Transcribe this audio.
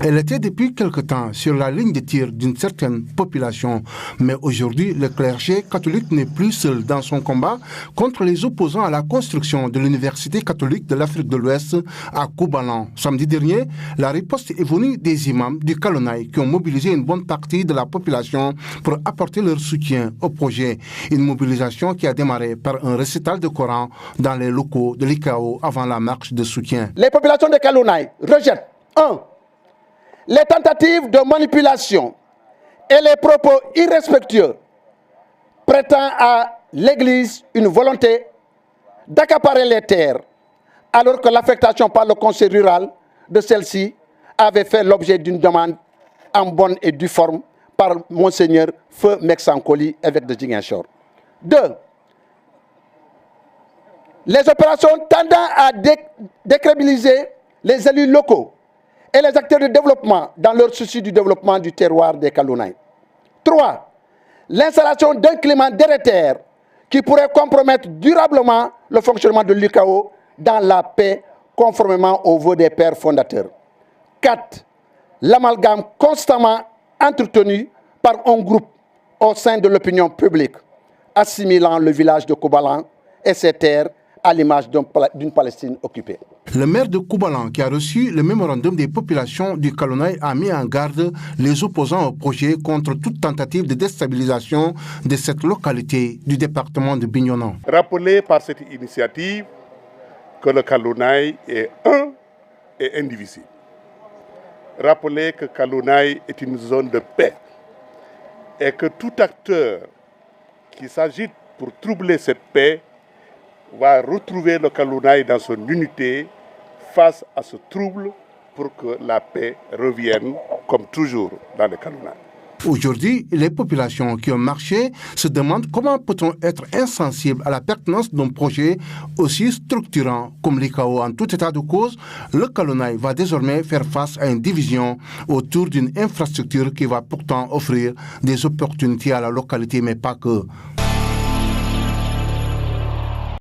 Elle était depuis quelque temps sur la ligne de tir d'une certaine population, mais aujourd'hui, le clergé catholique n'est plus seul dans son combat contre les opposants à la construction de l'Université catholique de l'Afrique de l'Ouest à Koubalan. Samedi dernier, la riposte est venue des imams du Kalonaï qui ont mobilisé une bonne partie de la population pour apporter leur soutien au projet. Une mobilisation qui a démarré par un récital de Coran dans les locaux de l'ICAO avant la marche de soutien. Les populations de Kalonaï rejettent 1. Les tentatives de manipulation et les propos irrespectueux prêtant à l'Église une volonté d'accaparer les terres, alors que l'affectation par le conseil rural de celle-ci avait fait l'objet d'une demande en bonne et due forme par Monseigneur Feu Meksankoli, évêque de Ziguinchor. 2. Les opérations tendant à décrédibiliser les élus locaux et les acteurs de développement dans leur souci du développement du terroir des Kalonaï. 3. L'installation d'un climat délétère qui pourrait compromettre durablement le fonctionnement de l'ICAO dans la paix conformément aux vœux des pères fondateurs. 4. L'amalgame constamment entretenu par un groupe au sein de l'opinion publique, assimilant le village de Koubalan et ses terres à l'image d'une Palestine occupée. Le maire de Koubalan, qui a reçu le mémorandum des populations du Kalonaï, a mis en garde les opposants au projet contre toute tentative de déstabilisation de cette localité du département de Bignona. Rappeler par cette initiative que le Kalonaï est un et indivisible. Rappeler que Kalonaï est une zone de paix et que tout acteur qui s'agite pour troubler cette paix va retrouver le Kalonaï dans son unité face à ce trouble pour que la paix revienne comme toujours dans le Kalonaï. Aujourd'hui, les populations qui ont marché se demandent comment peut-on être insensible à la pertinence d'un projet aussi structurant comme l'ICAO. En tout état de cause, le Kalonaï va désormais faire face à une division autour d'une infrastructure qui va pourtant offrir des opportunités à la localité, mais pas que.